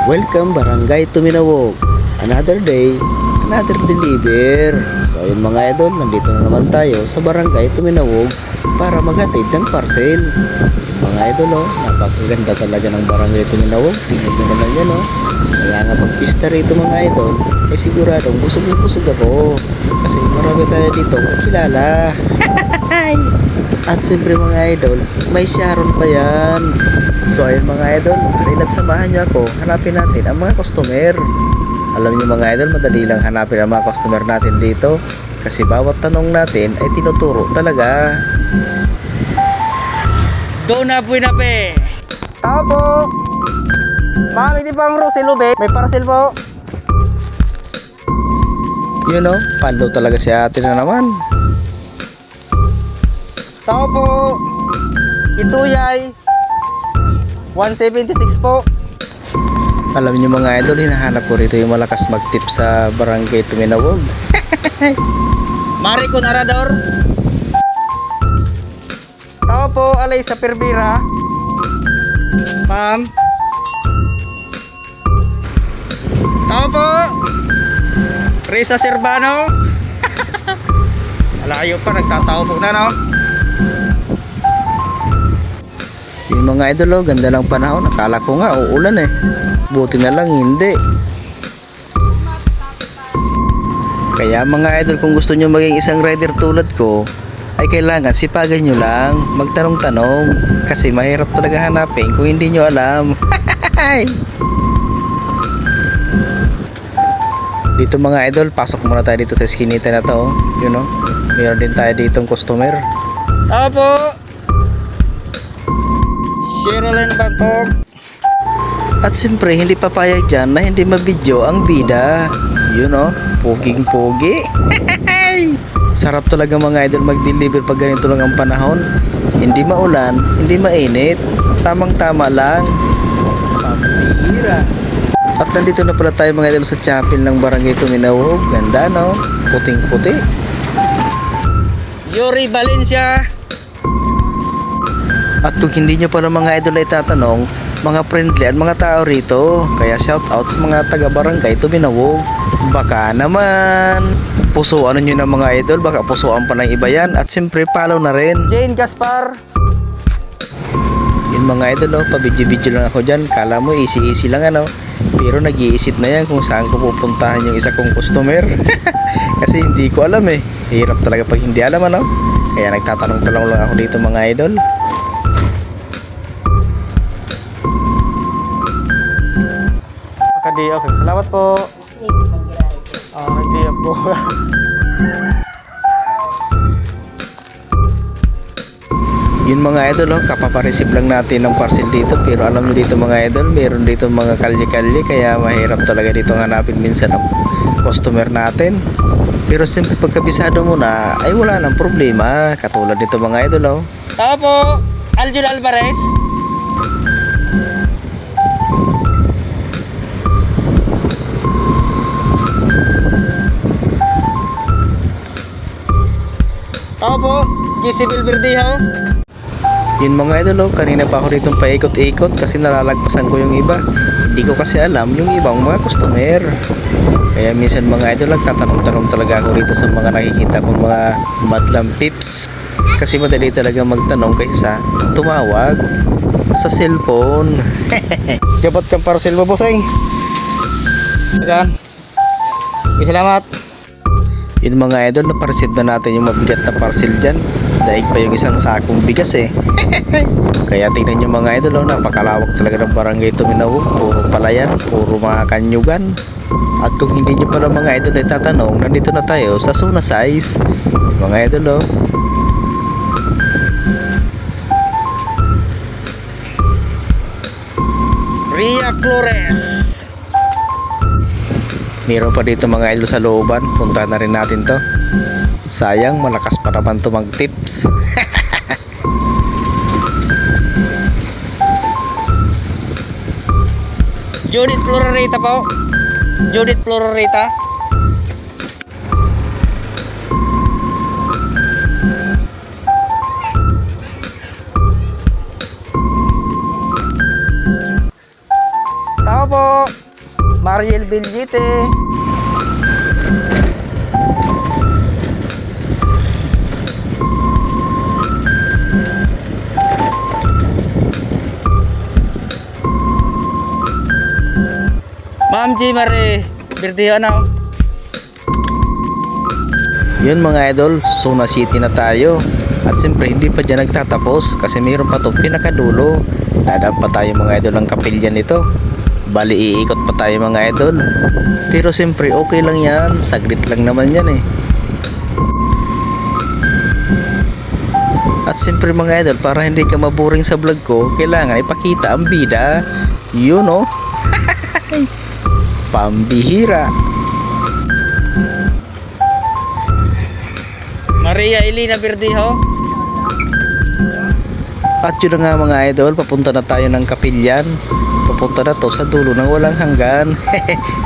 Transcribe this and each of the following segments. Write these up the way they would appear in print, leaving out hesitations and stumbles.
Welcome Barangay Tuminawog. Another day, another deliver. So ayun mga idol, nandito na naman tayo sa Barangay Tuminawog para maghatid ng parcel. Mga idol, napakaganda talaga ng Barangay Tuminawog. Tingnan nyo naman yan Kaya nga pag pista rito mga idol, ay siguradong busog na busog ako. Kasi marami tayo dito kakilala. At siyempre mga idol, may Sharon pa yan. So ayun mga idol, halina't samahan niyo ako, hanapin natin ang mga customer. Alam niyo mga idol, madali lang hanapin ang mga customer natin dito. Kasi bawat tanong natin ay tinuturo talaga. Doon na po na pe. Tao po! Ma'am, hindi pa ang Rosel Ubek, may parcel po. Yun pando talaga si ate na naman. Tao po! Ituyay 176 po. Alam niyo mga idol, hinahanap ko rito yung malakas mag-tip sa Barangay Tuminawog. Maricon Arador. Tao po, alay sa Perbira. Ma'am. Tao po. Risa Serbano. Alayo pa, nagtatao po na Yung mga idol ganda ng panahon. Akala ko nga uulan buti na lang hindi. Kaya mga idol, kung gusto nyo maging isang rider tulad ko, ay kailangan sipagan nyo lang, magtanong-tanong, kasi mahirap talaga hanapin kung hindi nyo alam. Dito mga idol, pasok muna tayo dito sa skinita na to. Meron din tayo ditong customer. Apo! Sherilyn Bagpog. At siyempre, hindi papayag dyan na hindi mabidyo ang bida. Puging-pugi. Sarap talaga mga idol mag-deliver pag ganito lang ang panahon. Hindi maulan, hindi mainit. Tamang-tama lang. Pambihira. At nandito na pala tayo mga idol sa chapel ng Barangay Tuminawog. Ganda puting-puti. Yuri Valencia. At kung hindi nyo pa ng mga idol ay tatanong, mga friendly at mga tao rito. Kaya shout out sa mga taga Barangay Tuminawog. Baka naman pusuan nyo ng mga idol, baka pusuan pa ng iba yan. At siyempre follow na rin Jane Gaspar. Yun mga idol pabidyo-bidyo lang ako dyan. Kala mo easy lang pero nag-iisip na yan kung saan ko pupuntahan yung isa kong customer. Kasi hindi ko alam hirap talaga pag hindi alam kaya nagtatanong-tanong lang ako dito mga idol. Okay, salamat po. Hindi po. Yun mga idol kapapareceive lang natin ng parcel dito, pero alam nyo dito mga idol, meron dito mga kalye-kalye, kaya mahirap talaga dito hanapin minsan ang customer natin. Pero siyempre pagkabisado mo na ay wala nang problema, katulad dito mga idol Tao po, Aljun Alvarez. Tao po, GC Bilberdiho. Yun mga idol kanina pa ako ditong paikot-ikot kasi nalalagpasan ko yung iba. Hindi ko kasi alam yung ibang mga customer. Kaya minsan mga idol nagtatanong-tanong talaga ako dito sa mga nakikita kong mga madlang pips. Kasi madali talaga magtanong kaysa tumawag sa cellphone. Dapat kang parcel mo, bossing. Ayan. Salamat. Yun mga idol, na-receive na natin yung mabigat na parcel dyan. Daig pa yung isang sakong bigas Kaya tingnan nyo mga idol napakalawak talaga ng Barangay Tuminawog. Puro palayan, puro mga kanyugan. At kung hindi nyo pala mga idol ay tatanong, nandito na tayo sa Suna Size. Mga idol Ria Flores. Meron pa dito mga idol sa looban. Punta na rin natin to. Sayang, malakas pa naman to mag-tips. Judith Florita po. Judith Florita. po. Mariel Biljite. Ma'am G. Marie Birdiho na. Yun mga idol, Suna City na tayo. At siyempre hindi pa dyan nagtatapos kasi mayroon pa itong pinakadulo. Dadaan pa tayo mga idol ang kapilya nito. Bali iikot pa tayo mga idol. Pero siyempre okay lang yan, saglit lang naman yan eh. At siyempre mga idol, para hindi ka maboring sa vlog ko, kailangan ipakita ang bida. Yun oh. Pambihira. Maria Elena Birdiho. At yun na nga mga idol, papunta na tayo ng kapilyan. Papunta na to sa dulo ng walang hanggan.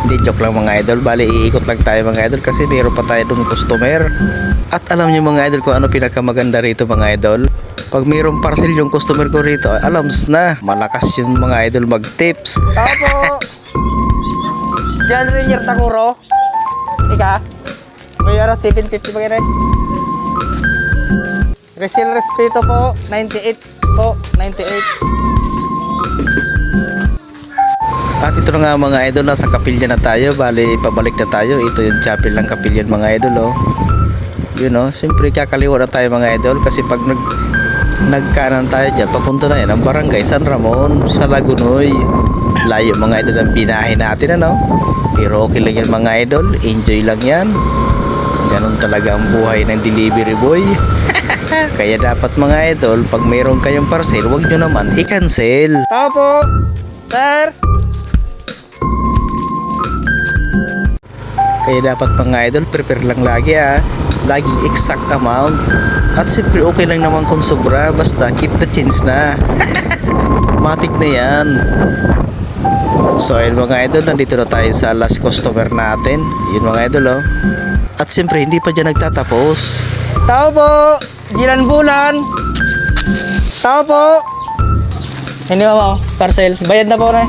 Hindi, joke lang mga idol. Bali iikot lang tayo mga idol kasi mayroon pa tayo dun customer. At alam niyo mga idol kung ano pinakamaganda rito mga idol. Pag mayroong parcel yung customer ko rito, alams na. Malakas yung mga idol mag-tips. Tao po. John Rainier Takuro. Ika. May 750 pa ganun. Resil Respeto po. 98 po. 98. At ito na nga mga idol, nasa kapilya na tayo. Bali pabalik na tayo. Ito yung chapel ng kapilyan mga idol oh. Yun oh, siyempre kakaliwa na tayo mga idol. Kasi pag nagkanan tayo dyan, papunta na yan ang barangay San Ramon sa Lagunoy. Layo mga idol ang binahe natin ano. Pero okay lang yan mga idol, enjoy lang yan. Ganon talaga ang buhay ng delivery boy. Kaya dapat mga idol, pag mayroon kayong parcel, huwag nyo naman i-cancel. Tao po. Sir. Kaya dapat mga idol, prepare lang lagi laging exact amount. At siyempre okay lang naman kung sobra, basta keep the change na. Matik na yan. So ayun mga idol, nandito na tayo sa last customer natin. Yun mga idol oh. At siyempre hindi pa dyan nagtatapos. Tao po. Jilan Bulan. Tao po. Hindi mo parcel. Bayad na po na.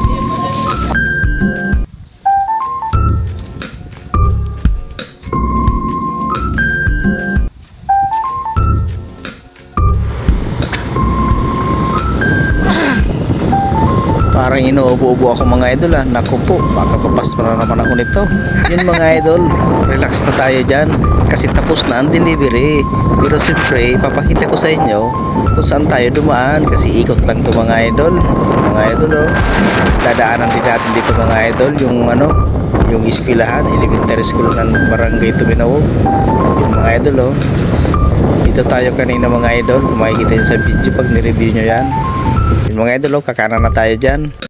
Parang inuubo-ubo ako mga idol Naku po, baka papas pa na naman ako nito. Yun mga idol, relax na tayo dyan. Kasi tapos na ang delivery. Pero siyempre, ipapakita ko sa inyo kung saan tayo dumaan. Kasi ikot lang to mga idol. Mga idol oh. Dadaanan din natin dito mga idol. Yung eskwelahan, elementary school ng barangay Tuminawog. Yung mga idol oh. Dito tayo kanina mga idol. Kung makikita nyo sa video pag nireview nyo yan. Yung mga idol, kakanan na tayo dyan.